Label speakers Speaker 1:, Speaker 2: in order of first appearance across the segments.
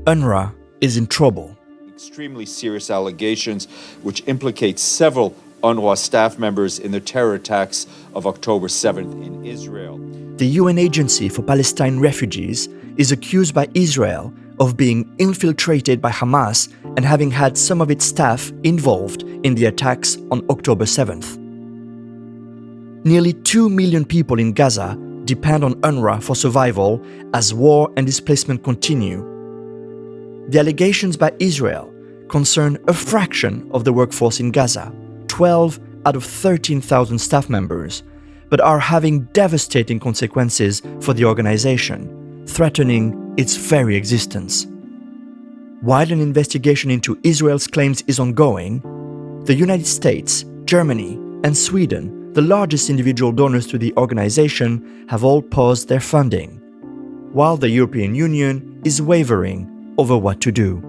Speaker 1: UNRWA is in trouble.
Speaker 2: Extremely serious allegations which implicate several UNRWA staff members in the terror attacks of October 7th in Israel.
Speaker 1: The UN Agency for Palestine Refugees is accused by Israel of being infiltrated by Hamas and having had some of its staff involved in the attacks on October 7th. Nearly 2 million people in Gaza depend on UNRWA for survival as war and displacement continue. The allegations by Israel concern a fraction of the workforce in Gaza, 12 out of 13,000 staff members, but are having devastating consequences for the organization, threatening its very existence. While an investigation into Israel's claims is ongoing, the United States, Germany, and Sweden, the largest individual donors to the organization, have all paused their funding, while the European Union is wavering over what to do.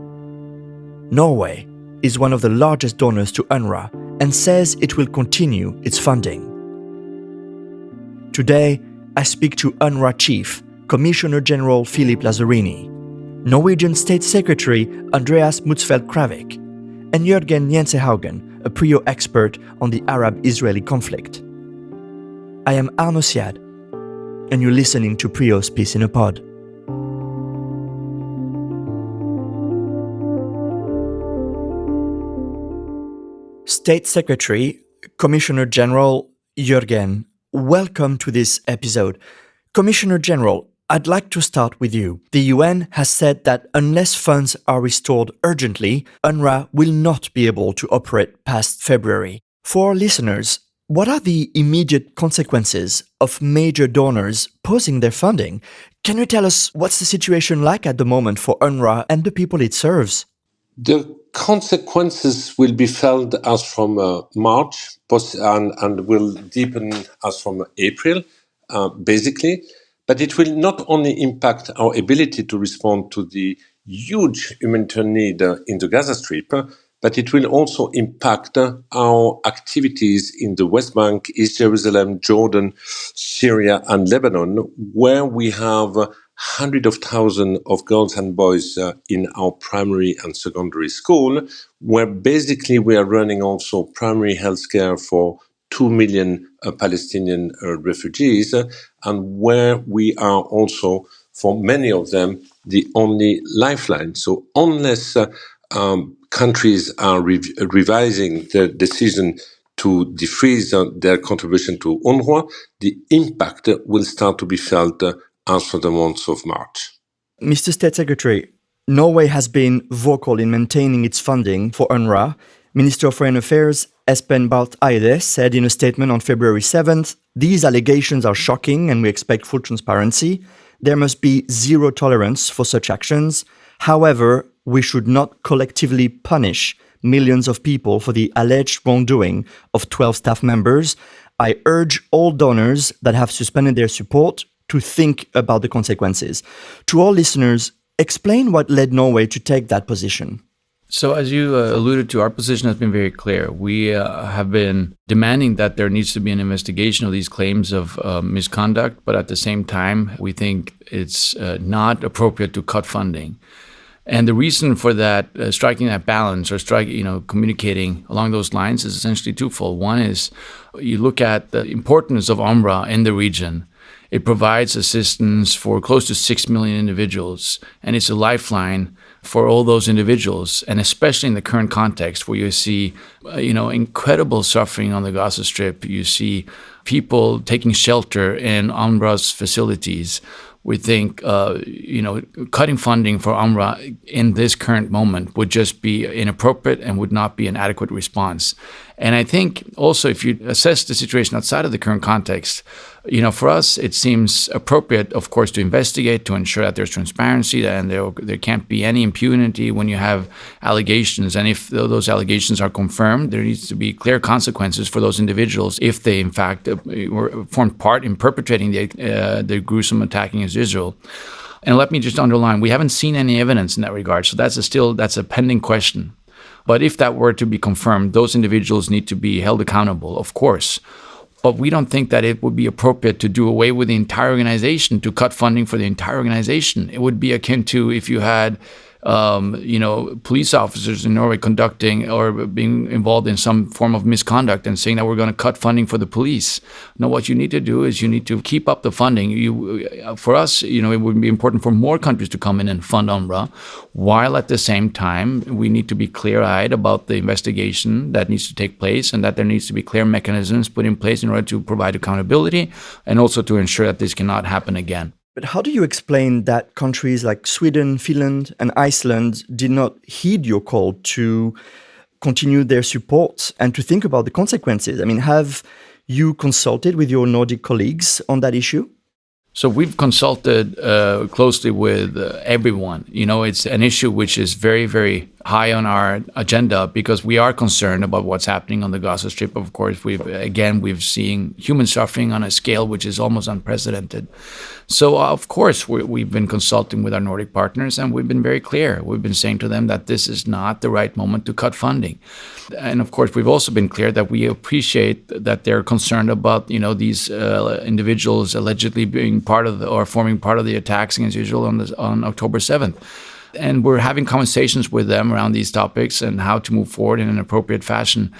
Speaker 1: Norway is one of the largest donors to UNRWA and says it will continue its funding. Today, I speak to UNRWA Chief, Commissioner General Philippe Lazzarini, Norwegian State Secretary Andreas Kravik, and Jørgen Jensehaugen, a PRIO expert on the Arab-Israeli conflict. I am Andreas, and you're listening to PRIO's Peace in a Pod. State Secretary, Commissioner General Jørgen, welcome to this episode. Commissioner General, I'd like to start with you. The UN has said that unless funds are restored urgently, UNRWA will not be able to operate past February. For our listeners, what are the immediate consequences of major donors pausing their funding? Can you tell us what's the situation like at the moment for UNRWA and the people it serves?
Speaker 3: The consequences will be felt as from March and will deepen as from April, basically. But it will not only impact our ability to respond to the huge humanitarian need in the Gaza Strip, but it will also impact our activities in the West Bank, East Jerusalem, Jordan, Syria, and Lebanon, where we have hundreds of thousands of girls and boys in our primary and secondary school, where basically we are running also primary health care for 2 million Palestinian refugees, and where we are also, for many of them, the only lifeline. So unless countries are revising their decision to defreeze their contribution to UNRWA, the impact will start to be felt as for the month of March.
Speaker 1: Mr. State Secretary, Norway has been vocal in maintaining its funding for UNRWA. Minister of Foreign Affairs Espen Barth Eide said in a statement on February 7th, "These allegations are shocking and we expect full transparency. There must be zero tolerance for such actions. However, we should not collectively punish millions of people for the alleged wrongdoing of 12 staff members. I urge all donors that have suspended their support to think about the consequences." To all listeners, explain what led Norway to take that position.
Speaker 4: So as you alluded to, our position has been very clear. We have been demanding that there needs to be an investigation of these claims of misconduct, but at the same time, we think it's not appropriate to cut funding. And the reason for that, striking that balance or communicating along those lines is essentially twofold. One is you look at the importance of UNRWA in the region. It provides assistance for close to 6 million individuals, and it's a lifeline for all those individuals, and especially in the current context where you see, incredible suffering on the Gaza Strip. You see people taking shelter in UNRWA's facilities. We think, cutting funding for UNRWA in this current moment would just be inappropriate and would not be an adequate response. And I think also if you assess the situation outside of the current context, for us, it seems appropriate, of course, to investigate, to ensure that there's transparency and there can't be any impunity when you have allegations. And if those allegations are confirmed, there needs to be clear consequences for those individuals if they, in fact, formed part in perpetrating the gruesome attack against Israel. And let me just underline, we haven't seen any evidence in that regard. So that's a pending question. But if that were to be confirmed, those individuals need to be held accountable, of course. But we don't think that it would be appropriate to do away with the entire organization, to cut funding for the entire organization. It would be akin to if you had police officers in Norway conducting or being involved in some form of misconduct and saying that we're going to cut funding for the police. No, what you need to do is you need to keep up the funding. For us, it would be important for more countries to come in and fund UNRWA, while at the same time, we need to be clear-eyed about the investigation that needs to take place, and that there needs to be clear mechanisms put in place in order to provide accountability and also to ensure that this cannot happen again.
Speaker 1: But how do you explain that countries like Sweden, Finland, and Iceland did not heed your call to continue their support and to think about the consequences? I mean, have you consulted with your Nordic colleagues on that issue?
Speaker 4: So we've consulted closely with everyone. It's an issue which is very, very high on our agenda because we are concerned about what's happening on the Gaza Strip. Of course, we've seen human suffering on a scale which is almost unprecedented. So, of course, we've been consulting with our Nordic partners, and we've been very clear. We've been saying to them that this is not the right moment to cut funding. And, of course, we've also been clear that we appreciate that they're concerned about, these individuals allegedly being part of or forming part of the attacks against Israel on October 7th. And we're having conversations with them around these topics and how to move forward in an appropriate fashion.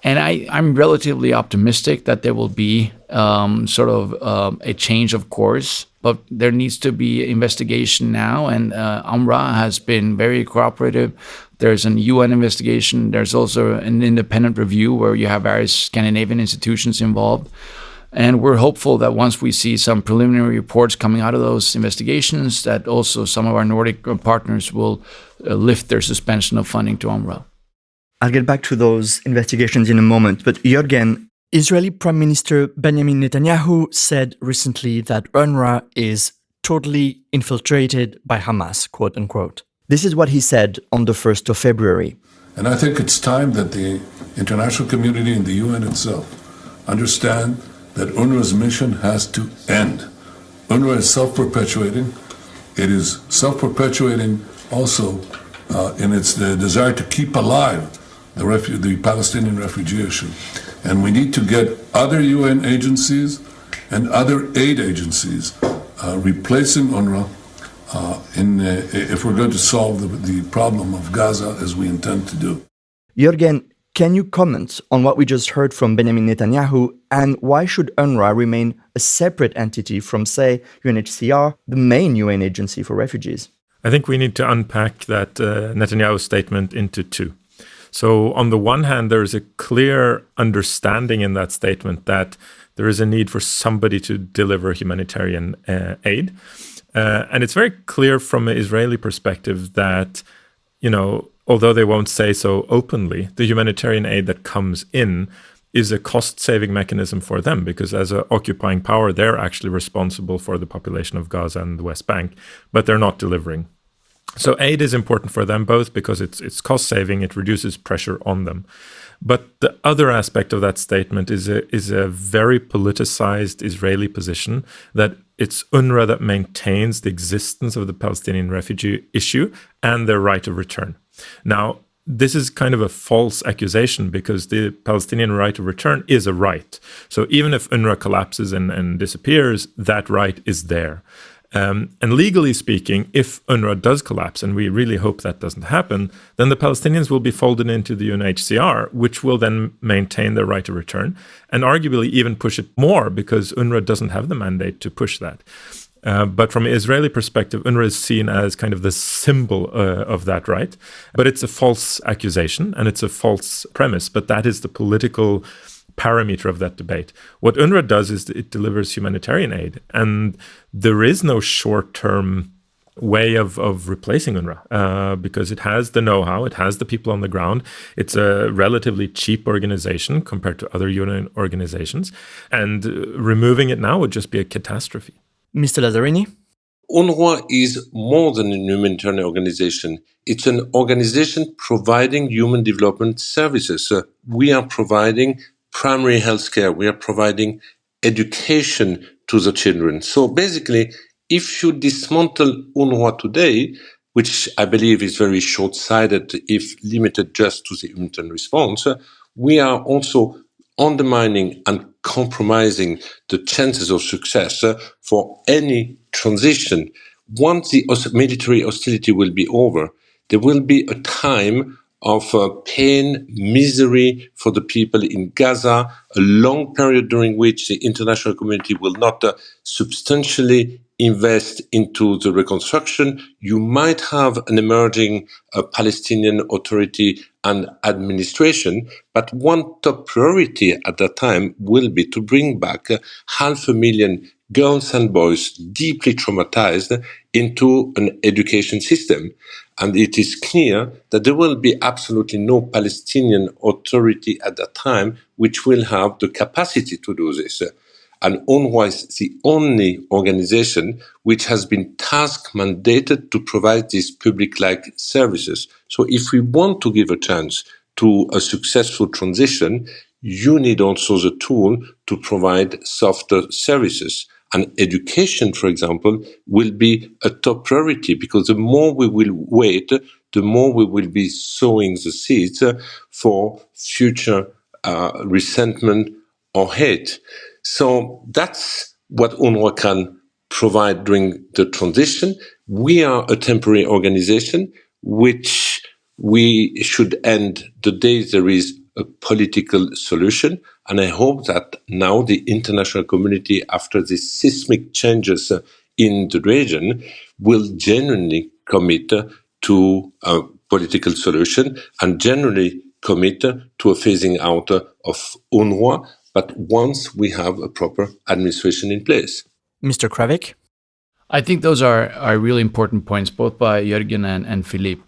Speaker 4: And I'm relatively optimistic that there will be a change of course, but there needs to be investigation now. And UNRWA has been very cooperative. There's an UN investigation. There's also an independent review where you have various Scandinavian institutions involved. And we're hopeful that once we see some preliminary reports coming out of those investigations, that also some of our Nordic partners will lift their suspension of funding to UNRWA.
Speaker 1: I'll get back to those investigations in a moment. But Jørgen, Israeli Prime Minister Benjamin Netanyahu said recently that UNRWA is totally infiltrated by Hamas, quote unquote. This is what he said on the 1st of February.
Speaker 5: And I think it's time that the international community and the UN itself understand that UNRWA's mission has to end. UNRWA is self-perpetuating. It is self-perpetuating also in its desire to keep alive the Palestinian refugee issue. And we need to get other UN agencies and other aid agencies replacing UNRWA if we're going to solve the problem of Gaza as we intend to do.
Speaker 1: Jørgen, can you comment on what we just heard from Benjamin Netanyahu, and why should UNRWA remain a separate entity from, say, UNHCR, the main UN agency for refugees?
Speaker 6: I think we need to unpack that Netanyahu statement into two. So on the one hand, there is a clear understanding in that statement that there is a need for somebody to deliver humanitarian aid. And it's very clear from an Israeli perspective that, although they won't say so openly, the humanitarian aid that comes in is a cost-saving mechanism for them, because as an occupying power, they're actually responsible for the population of Gaza and the West Bank, but they're not delivering. So aid is important for them, both because it's cost-saving, it reduces pressure on them. But the other aspect of that statement is a very politicized Israeli position that it's UNRWA that maintains the existence of the Palestinian refugee issue and their right of return. Now, this is kind of a false accusation because the Palestinian right of return is a right. So even if UNRWA collapses and disappears, that right is there. And legally speaking, if UNRWA does collapse, and we really hope that doesn't happen, then the Palestinians will be folded into the UNHCR, which will then maintain their right of return and arguably even push it more because UNRWA doesn't have the mandate to push that. But from an Israeli perspective, UNRWA is seen as kind of the symbol of that right. But it's a false accusation and it's a false premise. But that is the political parameter of that debate. What UNRWA does is it delivers humanitarian aid. And there is no short-term way of replacing UNRWA because it has the know-how, it has the people on the ground. It's a relatively cheap organization compared to other UN organizations. And removing it now would just be a catastrophe.
Speaker 1: Mr. Lazzarini?
Speaker 3: UNRWA is more than a humanitarian organization. It's an organization providing human development services. We are providing primary health care. We are providing education to the children. So basically, if you dismantle UNRWA today, which I believe is very short-sighted if limited just to the humanitarian response, we are also undermining and compromising the chances of success for any transition once the military hostility will be over, there will be a time of pain, misery for the people in Gaza, a long period during which the international community will not substantially invest into the reconstruction. You might have an emerging Palestinian authority and administration, but one top priority at that time will be to bring back 500,000 girls and boys deeply traumatized into an education system. And it is clear that there will be absolutely no Palestinian authority at that time which will have the capacity to do this. And UNRWA is the only organization which has been task mandated to provide these public-like services. So if we want to give a chance to a successful transition, you need also the tool to provide softer services. And education, for example, will be a top priority, because the more we will wait, the more we will be sowing the seeds for future resentment or hate. So that's what UNRWA can provide during the transition. We are a temporary organization which we should end the day there is a political solution. And I hope that now the international community, after these seismic changes in the region, will genuinely commit to a political solution and generally commit to a phasing out of UNRWA, but once we have a proper administration in place.
Speaker 1: Mr. Kravik?
Speaker 4: I think those are really important points, both by Jørgen and Philippe.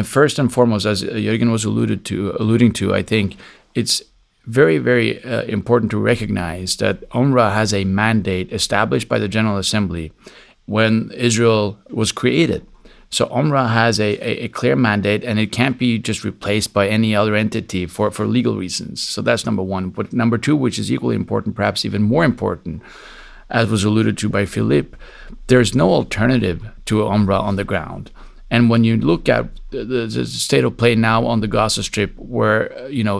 Speaker 4: First and foremost, as Jørgen was alluding to, I think it's very, very important to recognize that UNRWA has a mandate established by the General Assembly when Israel was created. So UNRWA has a clear mandate, and it can't be just replaced by any other entity for legal reasons. So that's number one. But number two, which is equally important, perhaps even more important, as was alluded to by Philippe, there's no alternative to UNRWA on the ground. And when you look at the state of play now on the Gaza Strip, where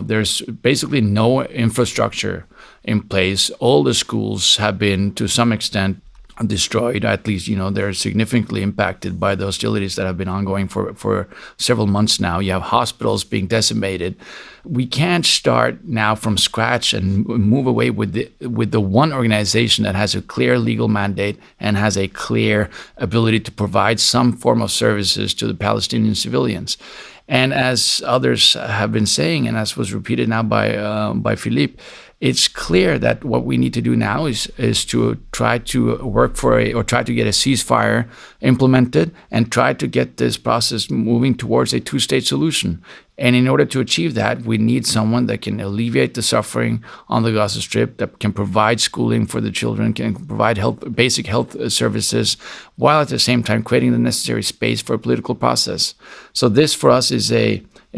Speaker 4: there's basically no infrastructure in place, all the schools have been to some extent destroyed. At least they're significantly impacted by the hostilities that have been ongoing for several months now. You have hospitals being decimated. We can't start now from scratch and move away with the one organization that has a clear legal mandate and has a clear ability to provide some form of services to the Palestinian civilians. And as others have been saying, and as was repeated now by Philippe, it's clear that what we need to do now is to try to work try to get a ceasefire implemented and try to get this process moving towards a two-state solution. And in order to achieve that, we need someone that can alleviate the suffering on the Gaza Strip, that can provide schooling for the children, can provide basic health services, while at the same time creating the necessary space for a political process. So this, for us, is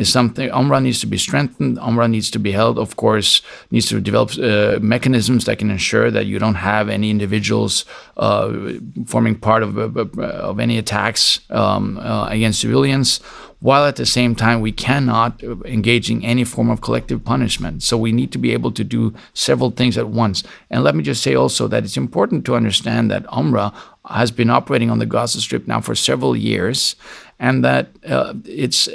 Speaker 4: something. UNRWA needs to be strengthened. UNRWA needs to be held, of course, needs to develop mechanisms that can ensure that you don't have any individuals forming part of any attacks against civilians, while at the same time we cannot engage in any form of collective punishment. So we need to be able to do several things at once. And let me just say also that it's important to understand that UNRWA has been operating on the Gaza Strip now for several years, and that there's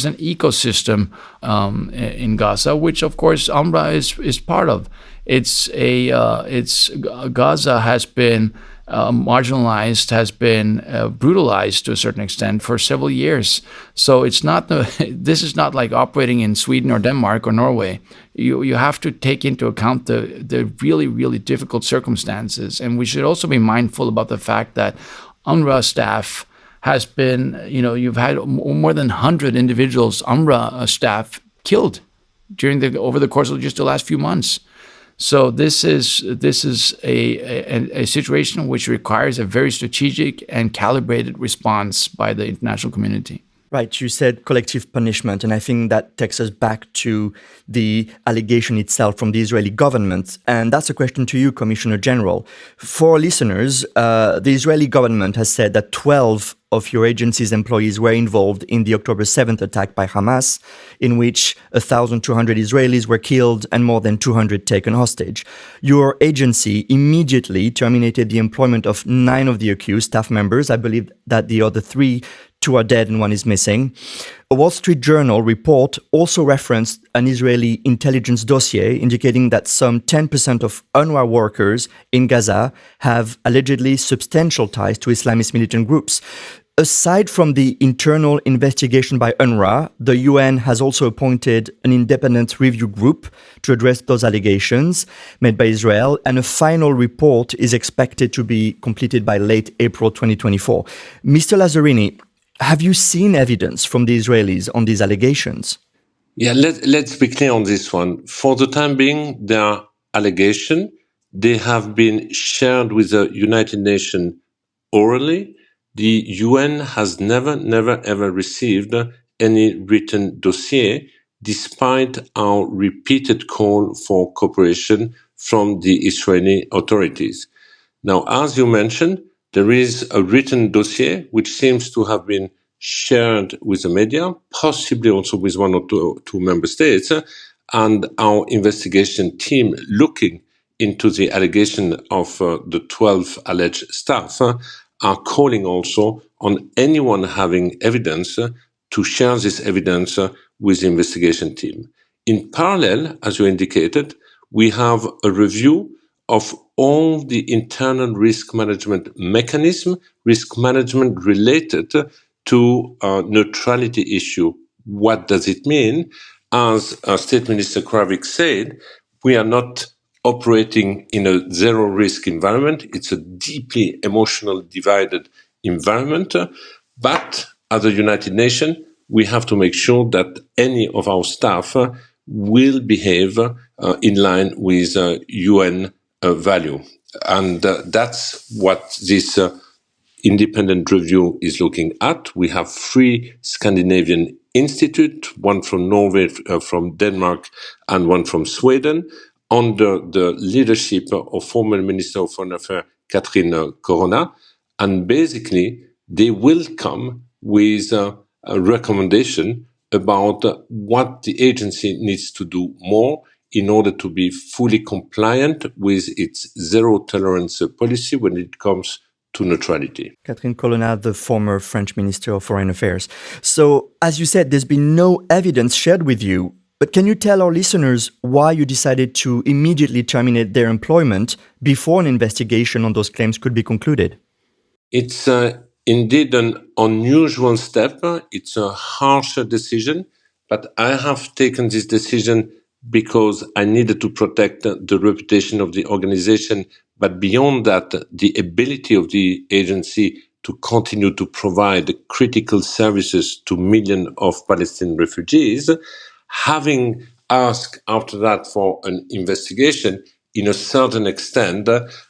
Speaker 4: an ecosystem in Gaza, which of course UNRWA is part of. Gaza has been marginalized, has been brutalized to a certain extent for several years. So this is not like operating in Sweden or Denmark or Norway. You have to take into account the really, really difficult circumstances. And we should also be mindful about the fact that UNRWA staff has been, you've had more than 100 individuals, UNRWA staff, killed over the course of just the last few months. So this is a situation which requires a very strategic and calibrated response by the international community.
Speaker 1: Right, you said collective punishment, and I think that takes us back to the allegation itself from the Israeli government. And that's a question to you, Commissioner General. For our listeners, the Israeli government has said that 12 of your agency's employees were involved in the October 7th attack by Hamas, in which 1,200 Israelis were killed and more than 200 taken hostage. Your agency immediately terminated the employment of 9 of the accused staff members. I believe that the other 2 are dead and 1 is missing. A Wall Street Journal report also referenced an Israeli intelligence dossier indicating that some 10% of UNRWA workers in Gaza have allegedly substantial ties to Islamist militant groups. Aside from the internal investigation by UNRWA, the UN has also appointed an independent review group to address those allegations made by Israel, and a final report is expected to be completed by late April 2024. Mr. Lazzarini, have you seen evidence from the Israelis on these allegations?
Speaker 3: Yeah, let's be clear on this one. For the time being, there are allegations. They have been shared with the United Nations orally. The UN has never, ever received any written dossier, despite our repeated call for cooperation from the Israeli authorities. Now, as you mentioned, there is a written dossier which seems to have been shared with the media, possibly also with 1 or 2 member states, and our investigation team looking into the allegation of the 12 alleged staff are calling also on anyone having evidence to share this evidence with the investigation team. In parallel, as you indicated, we have a review of all the internal risk management mechanism, risk management related to neutrality issue. What does it mean? As State Minister Kravik said, we are not operating in a zero-risk environment. It's a deeply emotional, divided environment. But as a United Nations, we have to make sure that any of our staff will behave in line with UN value. And that's what this independent review is looking at. We have 3 Scandinavian institutes, 1 from Norway, from Denmark, and 1 from Sweden, under the leadership of former Minister of Foreign Affairs, Catherine Corona. And basically, they will come with a recommendation about what the agency needs to do more in order to be fully compliant with its zero-tolerance policy when it comes to neutrality.
Speaker 1: Catherine Colonna, the former French Minister of Foreign Affairs. So, as you said, there's been no evidence shared with you. But can you tell our listeners why you decided to immediately terminate their employment before an investigation on those claims could be concluded?
Speaker 3: It's indeed an unusual step. It's a harsher decision, but I have taken this decision because I needed to protect the reputation of the organization, but beyond that, the ability of the agency to continue to provide critical services to millions of Palestinian refugees. Having asked after that for an investigation, in a certain extent,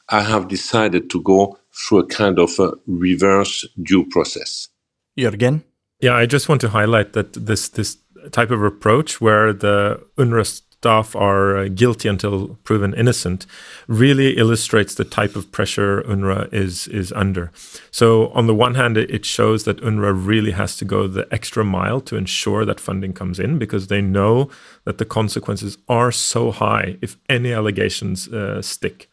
Speaker 3: I have decided to go through a kind of a reverse due process.
Speaker 1: Jørgen?
Speaker 6: Yeah, I just want to highlight that this type of approach where the UNRWA staff are guilty until proven innocent really illustrates the type of pressure UNRWA is under. So on the one hand, it shows that UNRWA really has to go the extra mile to ensure that funding comes in, because they know that the consequences are so high if any allegations stick.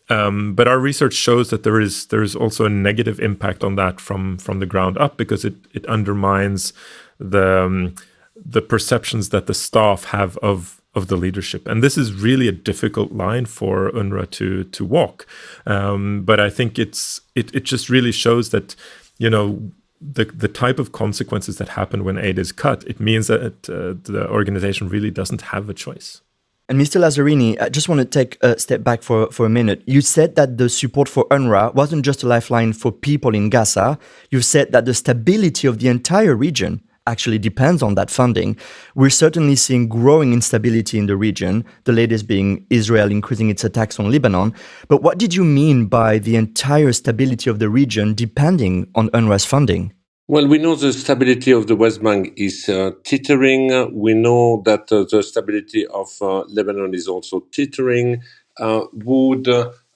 Speaker 6: But our research shows that there is also a negative impact on that from the ground up, because it undermines the perceptions that the staff have of the leadership. And this is really a difficult line for UNRWA to walk. But I think it just really shows that, you know, the type of consequences that happen when aid is cut, it means that the organization really doesn't have a choice.
Speaker 1: And Mr. Lazzarini, I just want to take a step back for a minute. You said that the support for UNRWA wasn't just a lifeline for people in Gaza. You've said that the stability of the entire region actually depends on that funding. We're certainly seeing growing instability in the region, the latest being Israel increasing its attacks on Lebanon. But what did you mean by the entire stability of the region depending on UNRWA's funding?
Speaker 3: Well, we know the stability of the West Bank is teetering. We know that the stability of Lebanon is also teetering. Would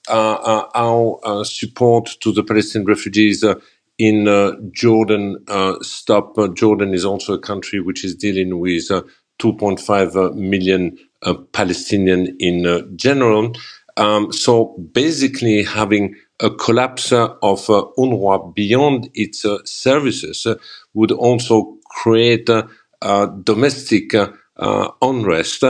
Speaker 3: our support to the Palestinian refugees in Jordan stop? Jordan is also a country which is dealing with 2.5 million Palestinian in general. So basically having a collapse of UNRWA beyond its services would also create domestic unrest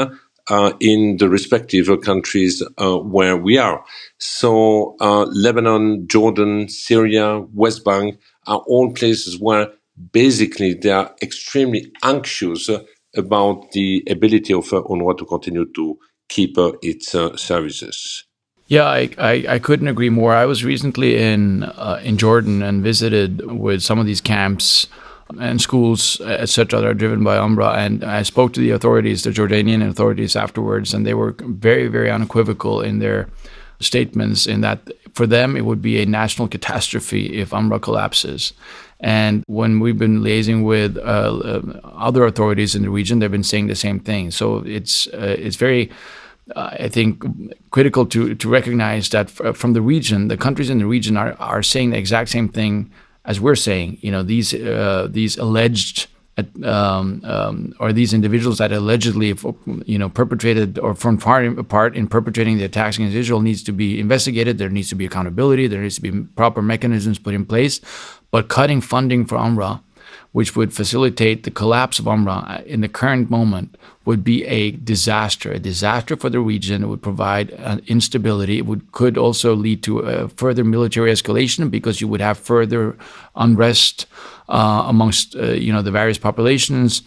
Speaker 3: in the respective countries where we are. So Lebanon, Jordan, Syria, West Bank are all places where basically they are extremely anxious about the ability of UNRWA to continue to keep its services.
Speaker 4: Yeah, I couldn't agree more. I was recently in Jordan and visited with some of these camps and schools, etc., that are driven by UNRWA. And I spoke to the authorities, the Jordanian authorities, afterwards, and they were very, very unequivocal in their statements in that for them it would be a national catastrophe if UNRWA collapses. And when we've been liaising with other authorities in the region, they've been saying the same thing. So it's very I think critical to recognize that from the region, the countries in the region are saying the exact same thing as we're saying. You know, these alleged or these individuals that allegedly, perpetrated or formed part in perpetrating the attacks against Israel needs to be investigated. There needs to be accountability. There needs to be proper mechanisms put in place. But cutting funding for UNRWA, which would facilitate the collapse of UNRWA in the current moment, would be a disaster for the region. It would provide instability. It could also lead to further military escalation because you would have further unrest amongst the various populations.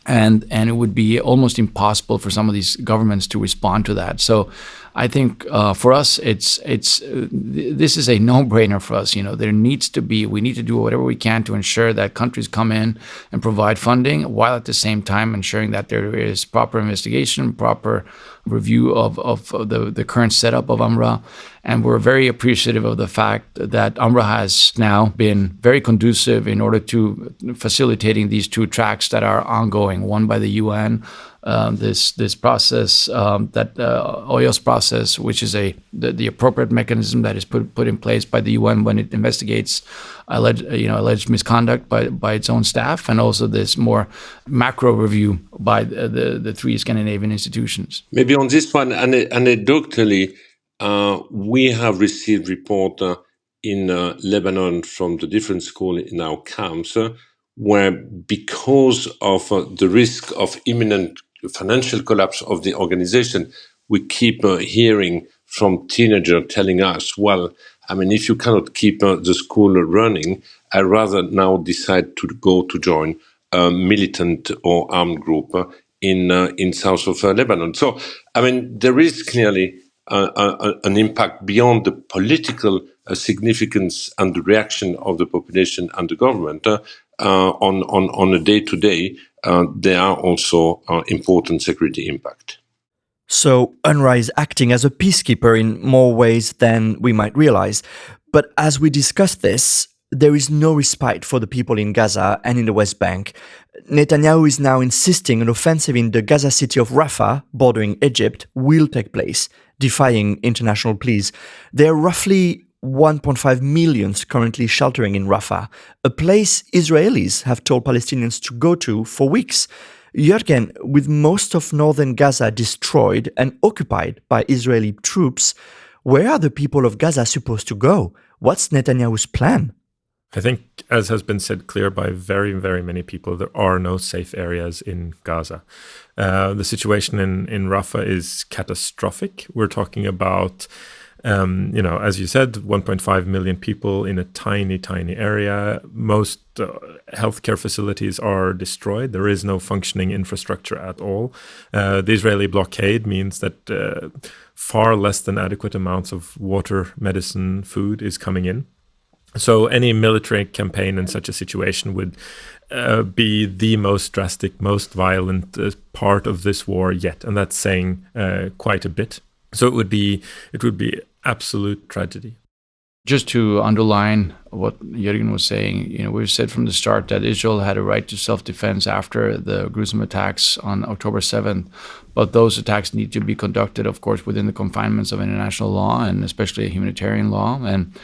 Speaker 4: And it would be almost impossible for some of these governments to respond to that. So I think for us, this is a no-brainer for us. We need to do whatever we can to ensure that countries come in and provide funding, while at the same time ensuring that there is proper investigation, proper review of the current setup of UNRWA. And we're very appreciative of the fact that UNRWA has now been very conducive in order to facilitating these two tracks that are ongoing, one by the UN, this process, that OIOS process, which is the appropriate mechanism that is put in place by the UN when it investigates alleged misconduct by its own staff, and also this more macro review by the three Scandinavian institutions.
Speaker 3: Maybe on this one, anecdotally, we have received report in Lebanon from the different schools in our camps where, because of the risk of imminent financial collapse of the organization, we keep hearing from teenagers telling us, well, I mean, if you cannot keep the school running, I'd rather now decide to go to join a militant or armed group in south of Lebanon. So, I mean, there is clearly an impact beyond the political significance and the reaction of the population and the government on a day-to-day. There are also important security impact.
Speaker 1: So UNRWA is acting as a peacekeeper in more ways than we might realize. But as we discuss this, there is no respite for the people in Gaza and in the West Bank. Netanyahu is now insisting an offensive in the Gaza city of Rafah, bordering Egypt, will take place, defying international pleas. There are roughly 1.5 million currently sheltering in Rafah, a place Israelis have told Palestinians to go to for weeks. Jørgen, with most of northern Gaza destroyed and occupied by Israeli troops, where are the people of Gaza supposed to go? What's Netanyahu's plan?
Speaker 6: I think, as has been said clear by very, very many people, there are no safe areas in Gaza. The situation in Rafah is catastrophic. We're talking about, as you said, 1.5 million people in a tiny, tiny area. Most healthcare facilities are destroyed. There is no functioning infrastructure at all. The Israeli blockade means that far less than adequate amounts of water, medicine, food is coming in. So any military campaign in such a situation would be the most drastic, most violent part of this war yet, and that's saying quite a bit. So it would be absolute tragedy.
Speaker 4: Just to underline what Jørgen was saying, we've said from the start that Israel had a right to self-defense after the gruesome attacks on October 7th, but those attacks need to be conducted, of course, within the confinements of international law and especially humanitarian law. And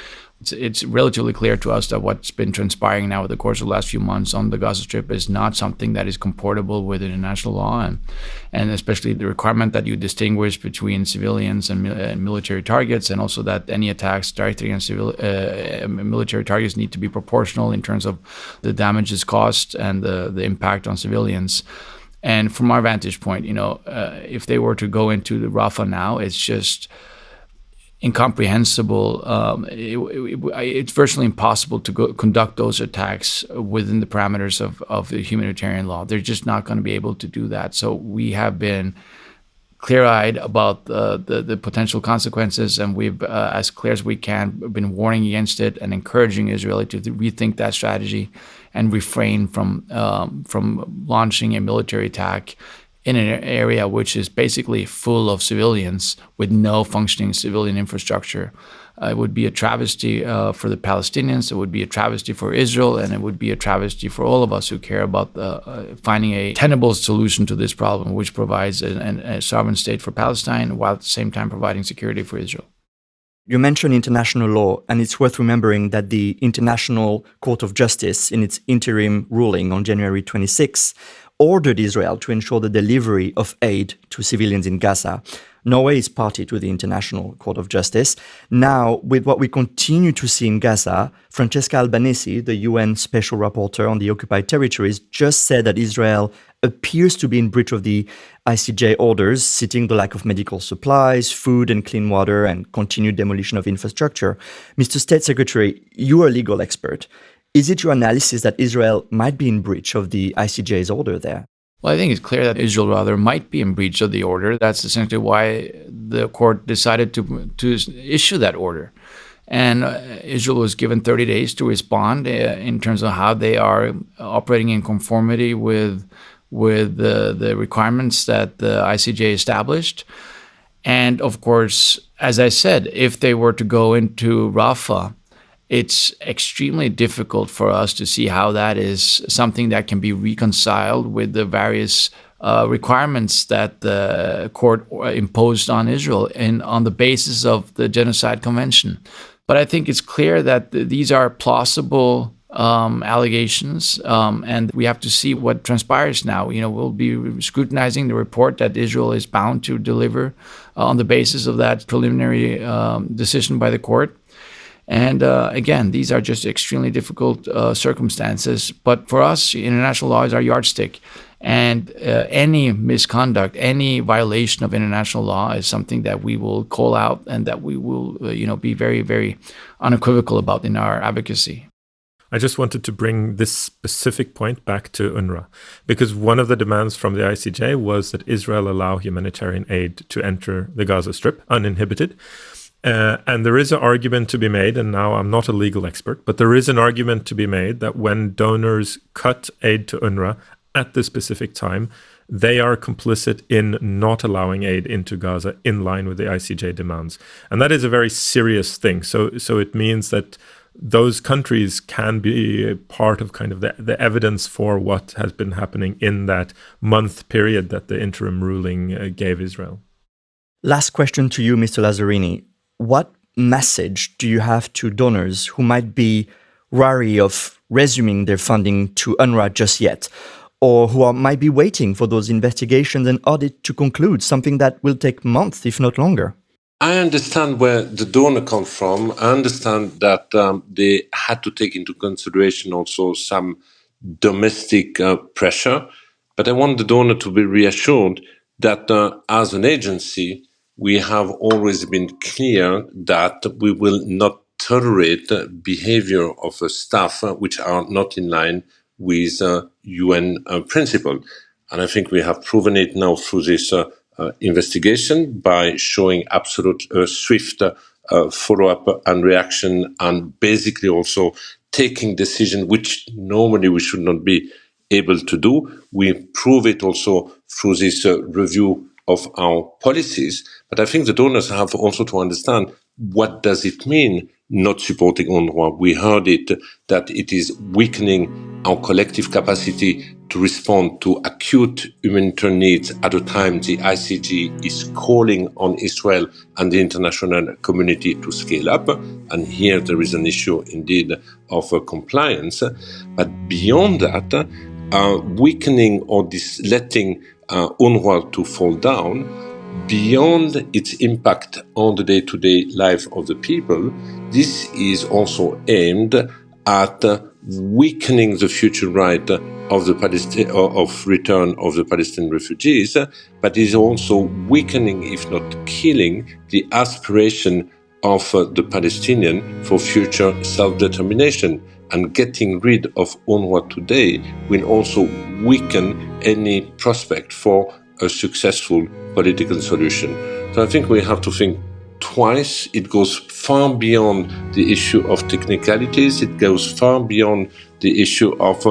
Speaker 4: it's relatively clear to us that what's been transpiring now over the course of the last few months on the Gaza Strip is not something that is comportable with international law, and especially the requirement that you distinguish between civilians and military targets, and also that any attacks directly against military targets need to be proportional in terms of the damages caused and the impact on civilians. And from our vantage point, if they were to go into the Rafah now, it's just incomprehensible. It's virtually impossible to conduct those attacks within the parameters of the humanitarian law. They're just not going to be able to do that. So we have been clear-eyed about the potential consequences, and we've, as clear as we can, been warning against it and encouraging Israel to rethink that strategy and refrain from launching a military attack in an area which is basically full of civilians with no functioning civilian infrastructure. It would be a travesty for the Palestinians, it would be a travesty for Israel, and it would be a travesty for all of us who care about finding a tenable solution to this problem, which provides a sovereign state for Palestine while at the same time providing security for Israel.
Speaker 1: You mentioned international law, and it's worth remembering that the International Court of Justice, in its interim ruling on January 26, ordered Israel to ensure the delivery of aid to civilians in Gaza. Norway is party to the International Court of Justice. Now, with what we continue to see in Gaza, Francesca Albanese, the UN Special Rapporteur on the occupied territories, just said that Israel appears to be in breach of the ICJ orders, citing the lack of medical supplies, food and clean water, and continued demolition of infrastructure. Mr. State Secretary, you are a legal expert. Is it your analysis that Israel might be in breach of the ICJ's order there?
Speaker 4: Well, I think it's clear that Israel rather might be in breach of the order. That's essentially why the court decided to issue that order. And Israel was given 30 days to respond in terms of how they are operating in conformity with the requirements that the ICJ established. And of course, as I said, if they were to go into Rafah, it's extremely difficult for us to see how that is something that can be reconciled with the various requirements that the court imposed on Israel and on the basis of the Genocide Convention. But I think it's clear that these are plausible allegations, and we have to see what transpires now. We'll be scrutinizing the report that Israel is bound to deliver on the basis of that preliminary decision by the court. And again, these are just extremely difficult circumstances. But for us, international law is our yardstick. And any misconduct, any violation of international law is something that we will call out and that we will be very, very unequivocal about in our advocacy.
Speaker 6: I just wanted to bring this specific point back to UNRWA, because one of the demands from the ICJ was that Israel allow humanitarian aid to enter the Gaza Strip uninhibited. And there is an argument to be made, and now I'm not a legal expert, but there is an argument to be made that when donors cut aid to UNRWA at this specific time, they are complicit in not allowing aid into Gaza in line with the ICJ demands. And that is a very serious thing. So it means that those countries can be part of kind of the evidence for what has been happening in that month period that the interim ruling gave Israel.
Speaker 1: Last question to you, Mr. Lazzarini. What message do you have to donors who might be wary of resuming their funding to UNRWA just yet, or who might be waiting for those investigations and audit to conclude, something that will take months, if not longer?
Speaker 3: I understand where the donor comes from. I understand that they had to take into consideration also some domestic pressure, but I want the donor to be reassured that as an agency, we have always been clear that we will not tolerate behavior of staff which are not in line with UN principle. And I think we have proven it now through this investigation by showing absolute swift follow-up and reaction, and basically also taking decisions which normally we should not be able to do. We prove it also through this review of our policies. But I think the donors have also to understand what does it mean not supporting UNRWA. We heard it, that it is weakening our collective capacity to respond to acute humanitarian needs at a time the ICG is calling on Israel and the international community to scale up. And here there is an issue indeed of compliance. But beyond that, weakening or letting UNRWA to fall down, beyond its impact on the day-to-day life of the people, this is also aimed at weakening the future right of the return of the Palestinian refugees, but is also weakening, if not killing, the aspiration of the Palestinian for future self-determination. And getting rid of UNRWA today will also weaken any prospect for a successful political solution. So I think we have to think twice. It goes far beyond the issue of technicalities. It goes far beyond the issue of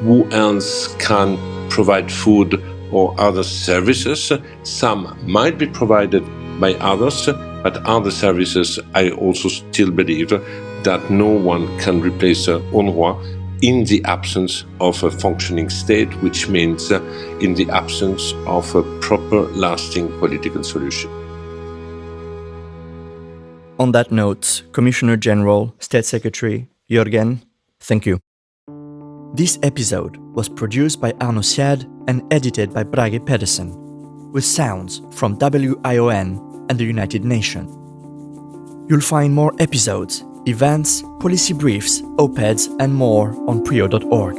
Speaker 3: who else can provide food or other services. Some might be provided by others, but other services, I also still believe that no one can replace UNRWA in the absence of a functioning state, which means in the absence of a proper, lasting political solution.
Speaker 1: On that note, Commissioner General, State Secretary Jørgen, thank you. This episode was produced by Arno Sjad and edited by Brage Pedersen, with sounds from WION and the United Nations. You'll find more episodes, events, policy briefs, op-eds, and more on PRIO.org.